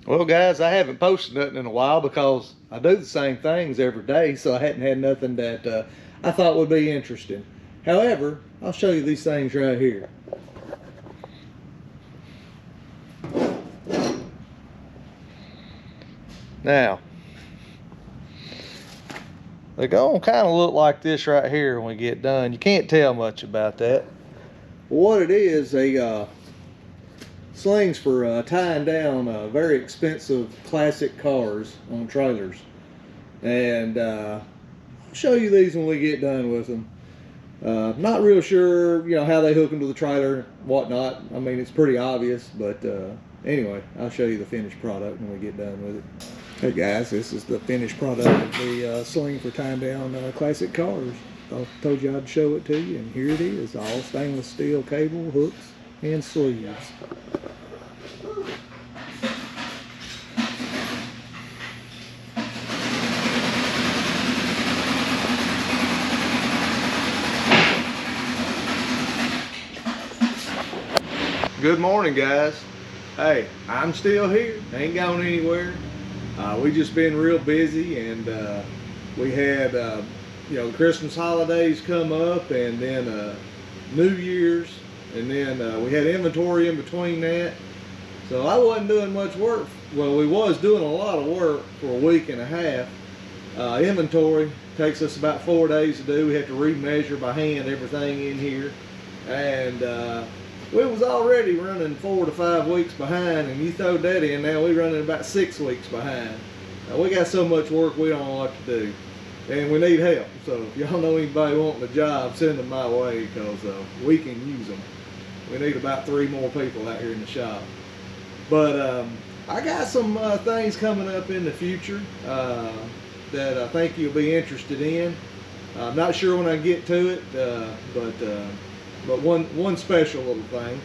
Well, guys, I haven't posted nothing in a while because I do the same things every day, so I hadn't had nothing that I thought would be interesting. However, I'll show you these things right here. Now, they're going to kind of look like this right here when we get done. You can't tell much about that. What it is, slings for tying down very expensive classic cars on trailers. And I'll show you these when we get done with them. Not real sure, how they hook them to the trailer, whatnot. I mean, it's pretty obvious, but anyway, I'll show you the finished product when we get done with it. Hey guys, this is the finished product of the sling for tying down classic cars. I told you I'd show it to you, and here it is, all stainless steel cable, hooks, and sleeves. Good morning, guys. Hey, I'm still here. Ain't going anywhere. We just been real busy, and we had the Christmas holidays come up, and then New Year's, and then we had inventory in between that. So I wasn't doing much work. Well, we was doing a lot of work for a week and a half. Inventory takes us about 4 days to do. We have to remeasure by hand everything in here, and we was already running 4 to 5 weeks behind, and you throw that in, now we're running about 6 weeks behind. We got so much work we don't know what to do, and we need help. So if y'all know anybody wanting a job, send them my way, because we can use them. We need about 3 more people out here in the shop. But I got some things coming up in the future that I think you'll be interested in. I'm not sure when I get to it, but one special little thing.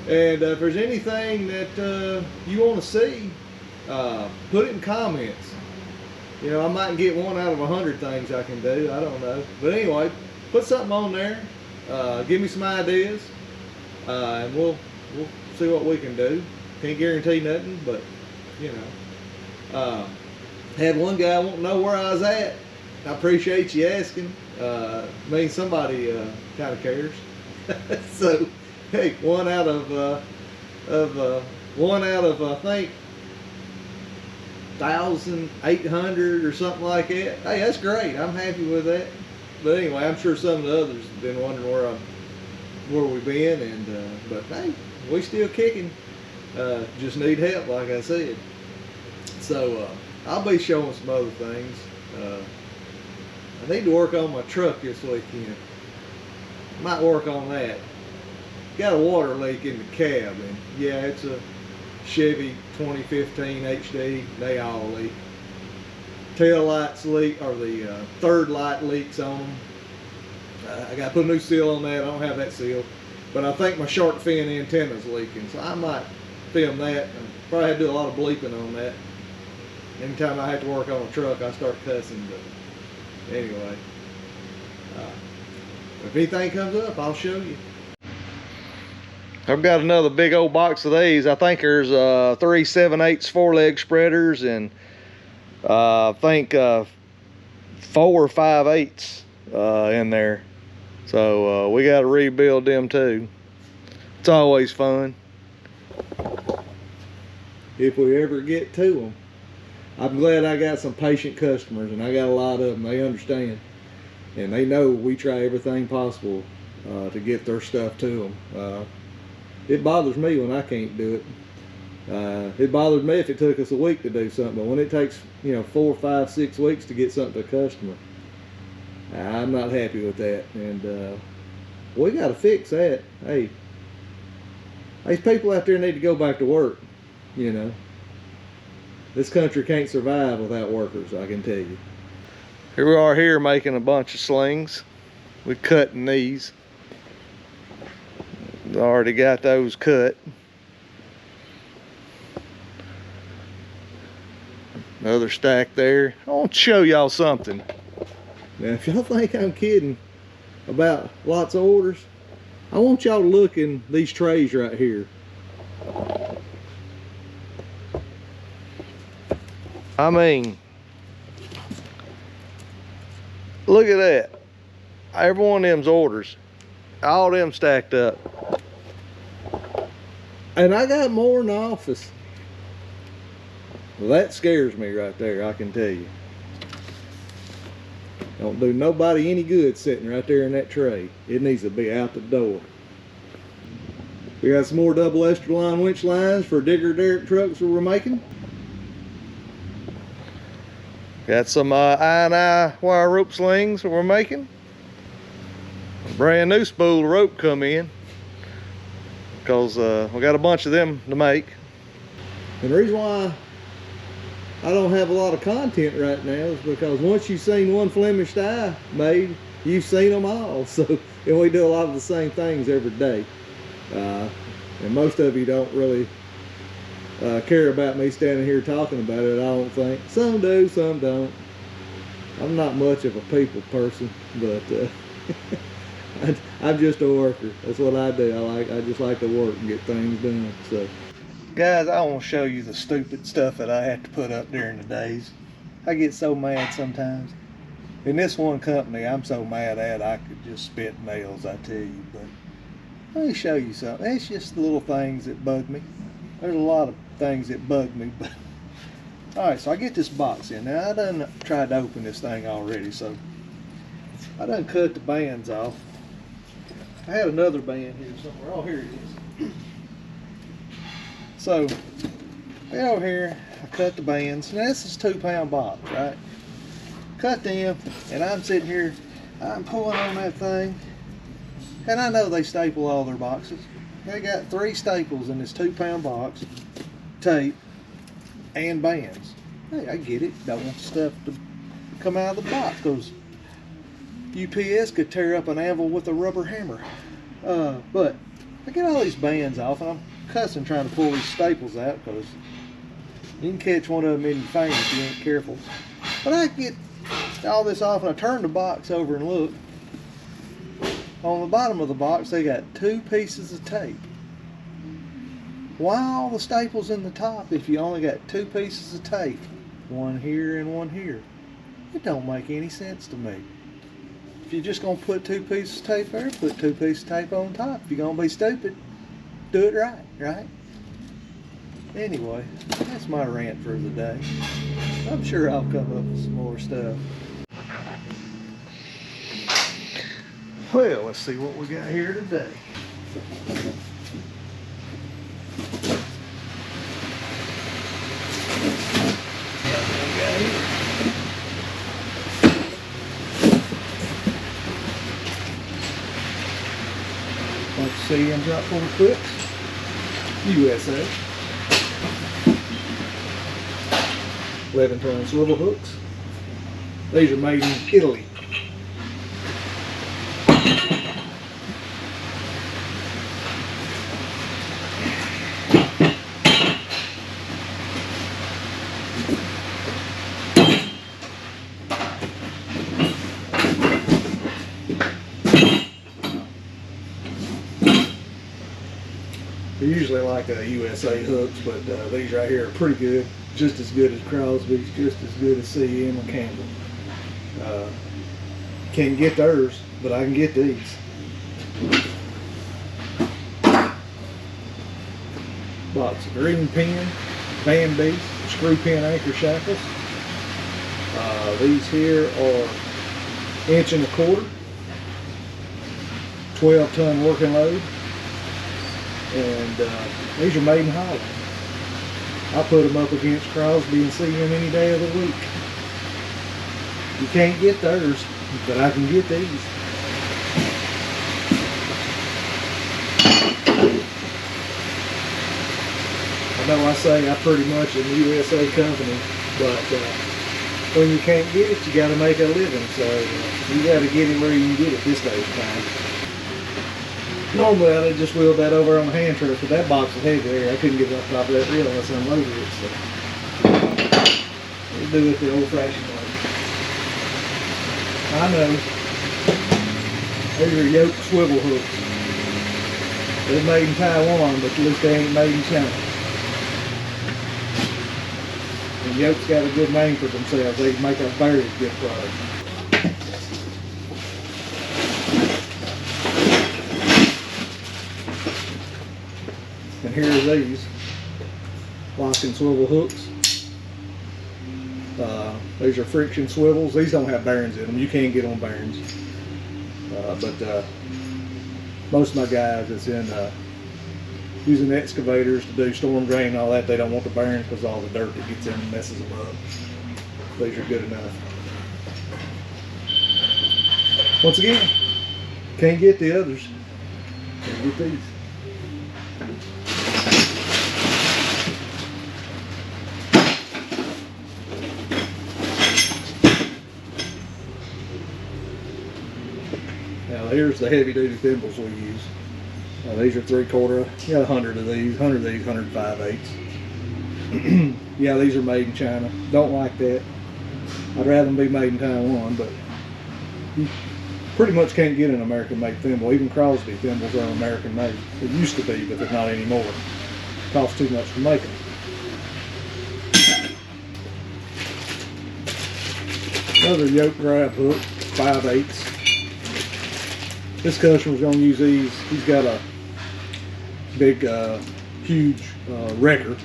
And if there's anything that you want to see, put it in comments. I might get 1 out of 100 things I can do. I don't know. But anyway, put something on there. Give me some ideas, and we'll see what we can do. Can't guarantee nothing, but had one guy want to know where I was at. I appreciate you asking. Means somebody kind of cares. So, hey, one out of I think 1,800 or something like that. Hey, that's great. I'm happy with that. But anyway, I'm sure some of the others have been wondering where we've been, and but hey, we still kicking. Just need help, like I said. So I'll be showing some other things. I need to work on my truck this weekend. Might work on that. Got a water leak in the cab, and yeah, it's a Chevy 2015 HD. They all leak. Tail lights leak, or the third light leaks on them. I got to put a new seal on that. I don't have that seal, but I think my shark fin antenna's leaking, so I might film that. And probably have to do a lot of bleeping on that. Anytime I have to work on a truck, I start cussing. But anyway. If anything comes up, I'll show you. I've got another big old box of these. I think there's 3 7/8 4-leg spreaders, and I think 4 or 5/8 in there. So we got to rebuild them too. It's always fun. If we ever get to them. I'm glad I got some patient customers, and I got a lot of them. They understand. And they know we try everything possible to get their stuff to them. It bothers me when I can't do it. It bothers me if it took us a week to do something, but when it takes 4, 5, 6 weeks to get something to a customer, I'm not happy with that. And we got to fix that. Hey, these people out there need to go back to work. This country can't survive without workers, I can tell you. Here we are here making a bunch of slings. We're cutting these. Already got those cut. Another stack there. I want to show y'all something. Now, if y'all think I'm kidding about lots of orders, I want y'all to look in these trays right here. I mean, look at that. Every one of them's orders. All them stacked up. And I got more in the office. Well, that scares me right there, I can tell you. Don't do nobody any good sitting right there in that tray. It needs to be out the door. We got some more double ester line winch lines for digger derrick trucks that we're making. Got some I&I wire rope slings that we're making. A brand new spool of rope come in because we got a bunch of them to make. And the reason why I don't have a lot of content right now is because once you've seen one Flemish die made, you've seen them all. So, and we do a lot of the same things every day. And most of you don't really care about me standing here talking about it, I don't think. Some do, some don't. I'm not much of a people person, but I'm just a worker. That's what I do. I just like to work and get things done. So, guys, I want to show you the stupid stuff that I have to put up during the days. I get so mad sometimes. In this one company, I'm so mad at I could just spit nails, I tell you. But let me show you something. It's just the little things that bug me. There's a lot of things that bug me, but alright, so I get this box in. Now I done tried to open this thing already, so I done cut the bands off. I had another band here somewhere. Oh, here it is. So, right over here, I cut the bands. Now this is a 2-pound box, right? Cut them, and I'm sitting here, I'm pulling on that thing, and I know they staple all their boxes. They got 3 staples in this 2-pound box, tape, and bands. Hey, I get it. Don't want the stuff to come out of the box because UPS could tear up an anvil with a rubber hammer. But I get all these bands off, and I'm cussing trying to pull these staples out because you can catch one of them in your finger if you ain't careful. But I get all this off, and I turn the box over and look. On the bottom of the box, they got 2 pieces of tape. Why all the staples in the top if you only got 2 pieces of tape? One here and one here. It don't make any sense to me. If you're just going to put 2 pieces of tape there, put 2 pieces of tape on top. If you're going to be stupid, do it right, right? Anyway, that's my rant for the day. I'm sure I'll come up with some more stuff. Well, let's see what we got here today. Like CM drop forward clips, USA. 11-ton swivel hooks. These are made in Italy. They're usually like USA hooks, but these right here are pretty good. Just as good as Crosby's, just as good as CM and Campbell. Can't get theirs, but I can get these. Box of green pin, Van Beast, screw pin anchor shackles. These here are 1 1/4 inch, 12-ton working load. And these are made in Holland. I put them up against Crosby and CM any day of the week. You can't get theirs, but I can get these. I know I say I pretty much am a USA company, but when you can't get it, you got to make a living. So you got to get it where you can get it this day of time. Normally I'd just wheeled that over on the hand truck, but that box was heavy there. I couldn't get up top of that reel unless I unloaded it. So we'll do it the old-fashioned way. I know. These are yoke swivel hooks. They're made in Taiwan, but at least they ain't made in China. And Yoke's got a good name for themselves. They make a very good product. And here are these lock and swivel hooks. These are friction swivels. These don't have bearings in them. You can't get on bearings. But most of my guys that's in using excavators to do storm drain and all that, they don't want the bearings because all the dirt that gets in and messes them up. These are good enough. Once again, can't get the others. Can't get these. Now here's the heavy duty thimbles we use. These are 3/4. You got 100 of these, 105/8. Yeah, these are made in China. Don't like that. I'd rather them be made in Taiwan, but you pretty much can't get an American made thimble. Even Crosby thimbles are American made. It used to be, but they're not anymore. It costs too much to make them. Another yoke grab hook, 5/8. This customer's gonna use these. He's got a big, huge wrecker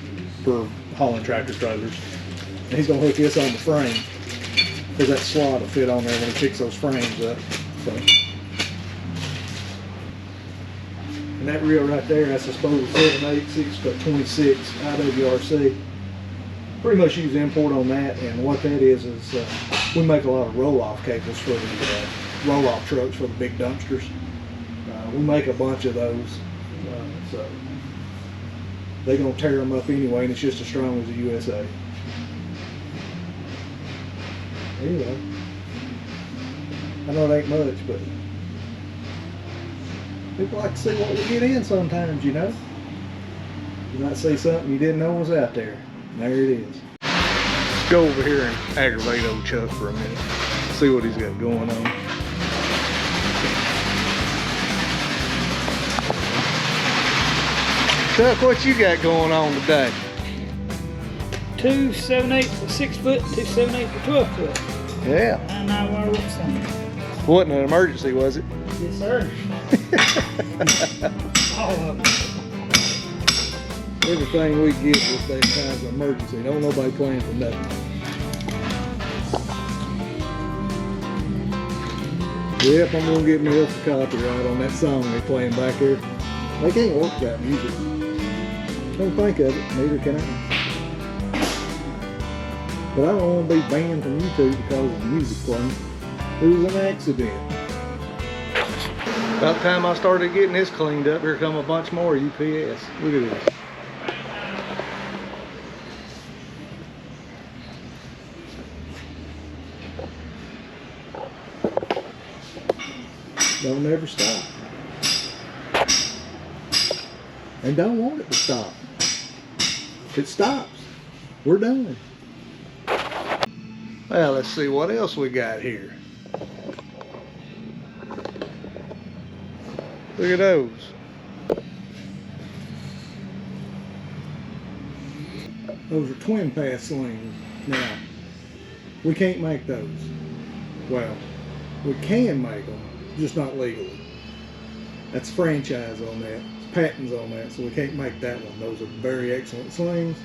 for hauling tractor trailers. And he's gonna hook this on the frame because that slot will fit on there when he picks those frames up. So. And that reel right there, that's a Spool 7/8 6x26 IWRC. Pretty much use import on that, and what that is we make a lot of roll-off cables for the roll-off trucks for the big dumpsters. We make a bunch of those, so they're gonna tear them up anyway, and it's just as strong as the USA. Anyway, I know it ain't much, but people like to see what we get in sometimes, you know. You might see something you didn't know was out there. And there it is. Let's go over here and aggravate old Chuck for a minute. See what he's got going on. Chuck, what you got going on today? 2 7/8 for 6 foot, 2 7/8 for 12 foot. Yeah. 9 wire ropes on it. Wasn't an emergency, was it? Yes, sir. All of them. Everything we get this day times an emergency. Don't nobody plan for nothing. Yep, I'm gonna get me up the copyright on that song they're playing back there. They can't work that music. Don't think of it, neither can I. But I don't want to be banned from YouTube because of the music playing. It was an accident. About the time I started getting this cleaned up, here come a bunch more UPS. Look at this. Don't ever stop. And don't want it to stop. If it stops, we're done. Well, let's see what else we got here. Look at those. Those are twin pass slings. Now, we can't make those. Well, we can make them, just not legally. That's franchise on that. It's patents on that, so we can't make that one. Those are very excellent slings.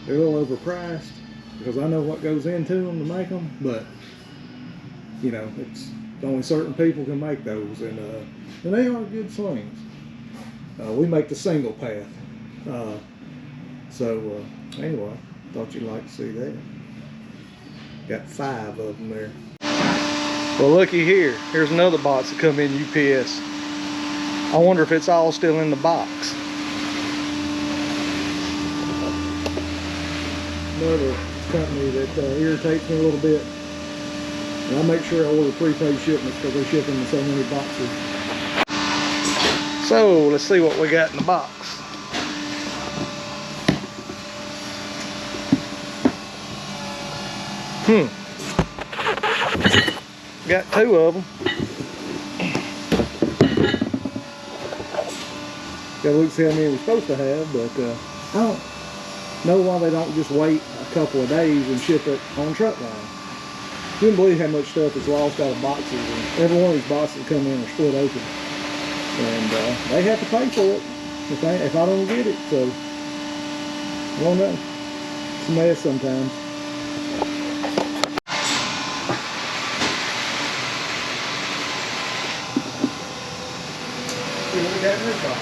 They're a little overpriced because I know what goes into them to make them, but you know, it's only certain people can make those, and they are good slings. We make the single path. Anyway, thought you'd like to see that. Got 5 of them there. Well, looky here. Here's another box that come in UPS. I wonder if it's all still in the box. Another company that irritates me a little bit. And I make sure I order prepaid shipments because they ship them in so many boxes. So, let's see what we got in the box. Got 2 of them. Gotta look see how many we're supposed to have, but know why they don't just wait a couple of days and ship it on truck line. You wouldn't believe how much stuff is lost out of boxes, and every one of these boxes that come in are split open. And they have to pay for it if I don't get it, so I don't know. It's a mess sometimes. See what we got in this box.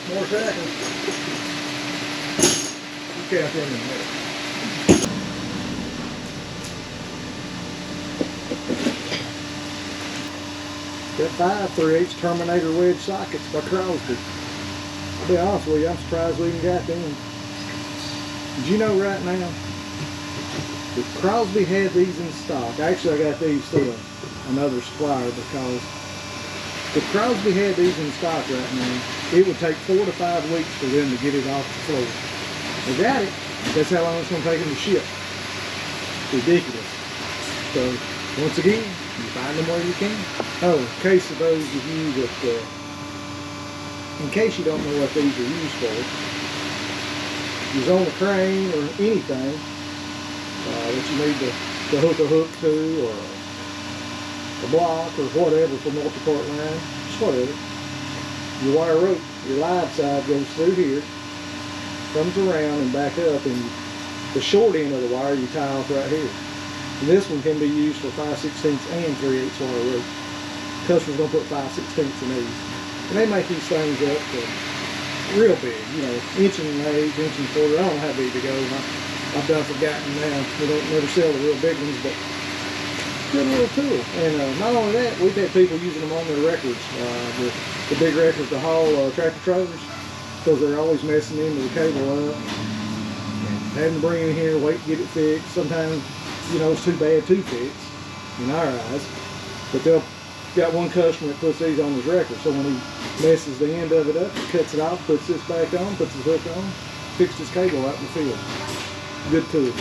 More shackles. You count them in there. Got 5 3/8 Terminator wedge sockets by Crosby. I'll be honest with you, I'm surprised we even got them. Did you know right now, if Crosby had these in stock, actually I got these through another supplier, because if Crosby had these in stock right now, it would take 4 to 5 weeks for them to get it off the floor. They got it. That's how long it's going to take them to ship. Ridiculous. So, once again, you find them where you can. Oh, in case of those of you that, in case you don't know what these are used for, use on a crane or anything that you need to hook a hook to, or a block or whatever for multi-part line, just whatever. Your wire rope, your live side goes through here, comes around and back up, and the short end of the wire you tie off right here. And this one can be used for 5/16 and 3/8 wire rope. Customers gonna put 5/16 in these, and they make these things up to real big, you know, inch and an eighth, inch and a quarter. I don't know how big they go. I've done forgotten now. We don't never sell the real big ones, but good little tool. And not only that, we've had people using them on their records, the big records to haul tractor trailers, because they're always messing into the cable up. And having to bring it in here, wait to get it fixed. Sometimes, you know, it's too bad to fix in our eyes. But they'll got one customer that puts these on his record, so when he messes the end of it up, he cuts it off, puts this back on, puts his hook on, fixed his cable out in the field. Good tool.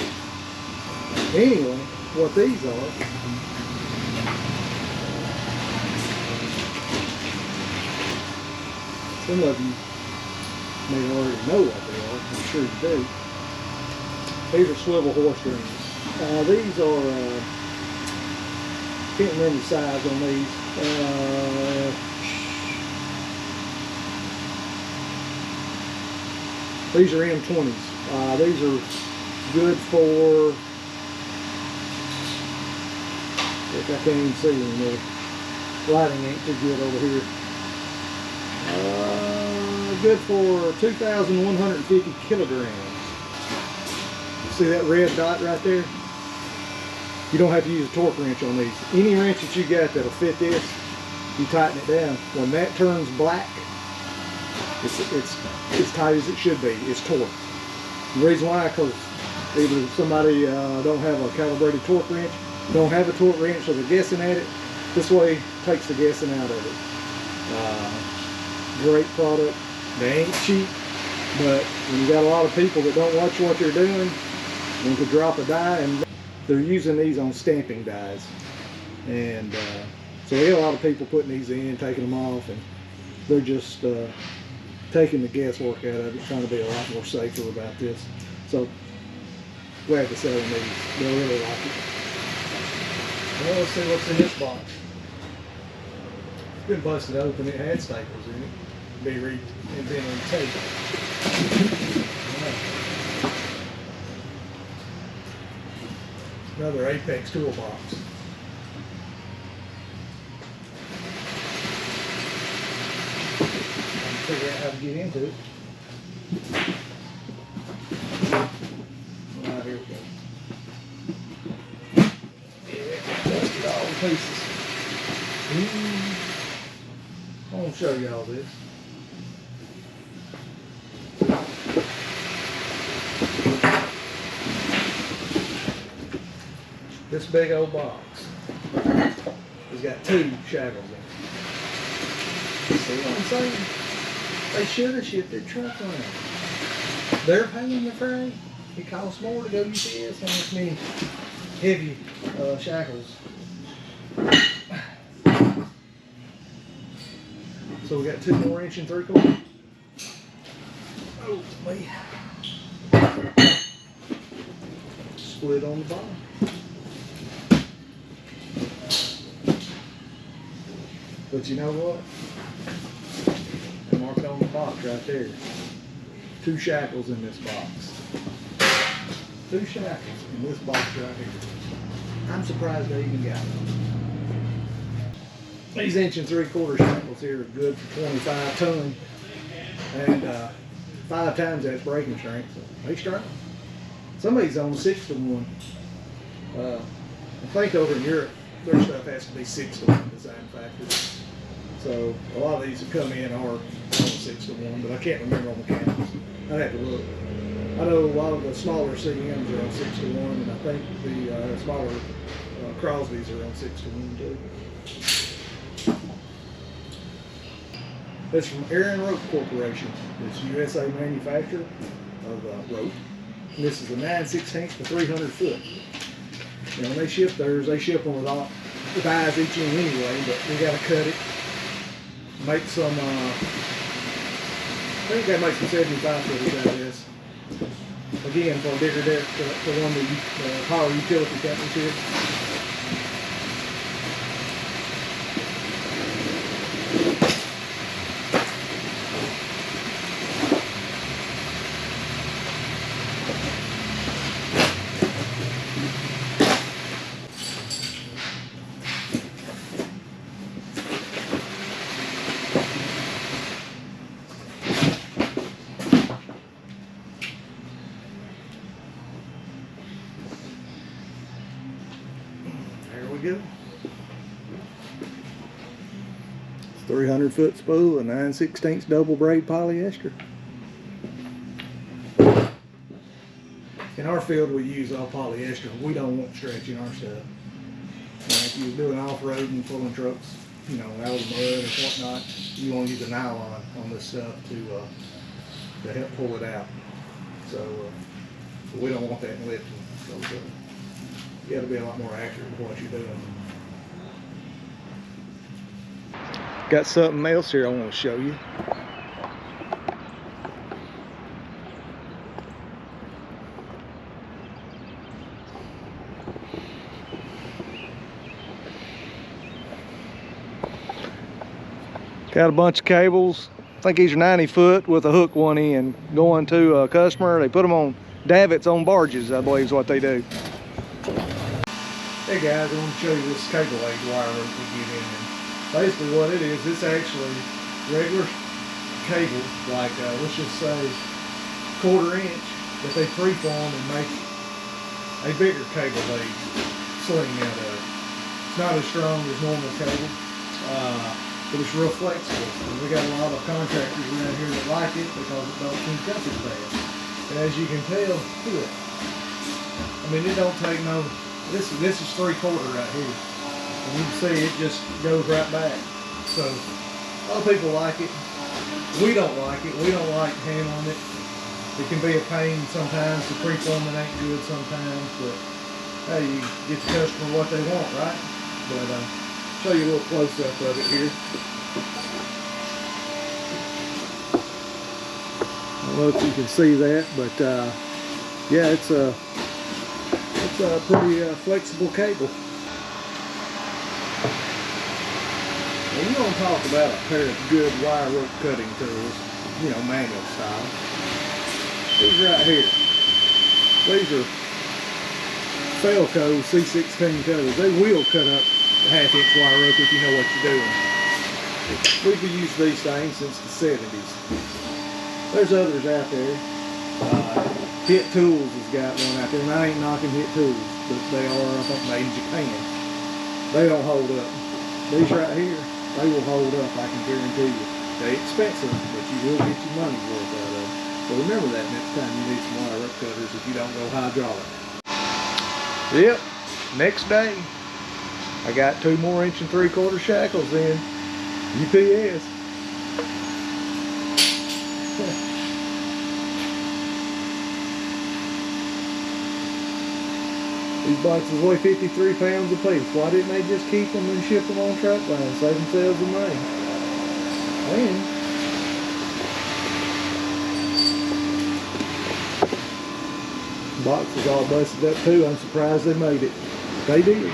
Anyway, what these are, some of you may already know what they are, I'm sure you do. These are swivel horse rings. These are, can't remember the size on these. These are M20s. These are good for, I can't even see anymore. Lighting ain't too good over here. Good for 2,150 kilograms. See that red dot right there? You don't have to use a torque wrench on these. Any wrench that you got that'll fit this, you tighten it down. When that turns black, it's as tight as it should be. It's torque. The reason why, because either somebody don't have a calibrated torque wrench, don't have a torque wrench, so they're guessing at it. This way takes the guessing out of it. Great product. They ain't cheap, but when you got a lot of people that don't watch what they're doing, and could drop a die, and they're using these on stamping dies. And so we got a lot of people putting these in, taking them off, and they're just taking the guesswork out of it, trying to be a lot more safer about this. So glad to sell them these. They'll really like it. Well, let's see what's in this box. It's been busted open. It had staples in it. Be taped. Another Apex toolbox. Figure out how to get into it. Right, here we go. Yeah, busted all the pieces. I want to show you all this. This big old box has got 2 shackles in it. See what I'm saying? They should have shipped their truck around. They're paying the freight. It costs more to go UPS than this many heavy shackles. So we got 2 more 1 3/4. Oh, me. Split on the bottom. But you know what? I marked on the box right there. 2 shackles in this box. 2 shackles in this box right here. I'm surprised I even got them. These 1 3/4 shackles here are good for 25 ton. And 5 times that's braking strength. So they strong. Some of these on 6 to 1. I think over in Europe, their stuff has to be 6 to 1 design factory. So a lot of these that come in are on 6 to 1, but I can't remember on the cameras. I'd have to look. I know a lot of the smaller CMs are on 6 to 1, and I think the smaller Crosbys are on 6 to 1 too. That's from Aaron Rope Corporation. It's USA manufacturer of rope. And this is a 9/16 to 300 foot. You know, when they ship theirs, they ship them with eyes each end anyway, but we got to cut it. Make some, I think they make some 75 footers out of this. Again, for Digger Deck, for one of the power utility companies here. Go. It's 300 foot spool, a 9/16 double braid polyester. In our field, we use all polyester. We don't want stretch in our stuff. Now, if you're doing off-road and pulling trucks, you know, out of the mud or whatnot, you want to use a nylon on this stuff to help pull it out. So we don't want that in lifting. So, you got to be a lot more accurate with what you're doing. Got something else here I want to show you. Got a bunch of cables. I think these are 90 foot with a hook one end going to a customer. They put them on davits on barges, I believe is what they do. Hey guys, I want to show you this cable age wire rope we get in. And basically what it is, it's actually regular cable, like let's just say 1/4 inch, that they preform and make a bigger cable age sling out of. It's not as strong as normal cable, but it's real flexible. And we got a lot of contractors around here that like it because it don't kink up as bad. And as you can tell, look, I mean, it don't take no. This is 3/4 right here. And you can see it just goes right back. So a lot of people like it. We don't like it. We don't like handling it. It can be a pain sometimes. The preforming ain't good sometimes, but hey, you get the customer what they want, right? But show you a little close up of it here. I don't know if you can see that, but yeah, it's a pretty flexible cable. Well, we're going to talk about a pair of good wire rope cutting tools, you know, manual style. These right here. These are Felco C16 cutters. They will cut up a 1/2 inch wire rope if you know what you're doing. We've used these things since the 70s. There's others out there. Hit Tools has got one out there, and I ain't knocking Hit Tools, but they are, I think, made in Japan. They don't hold up. These right here, they will hold up, I can guarantee you. They're expensive, but you will get your money's worth out of them. So remember that next time you need some wire rope cutters if you don't go hydraulic. Yep, next day, I got 2 more 1 3/4 shackles in. UPS. These boxes weigh 53 pounds apiece. Why didn't they just keep them and ship them on truck lines, save themselves the money? And box is all busted up too. I'm surprised they made it. They did.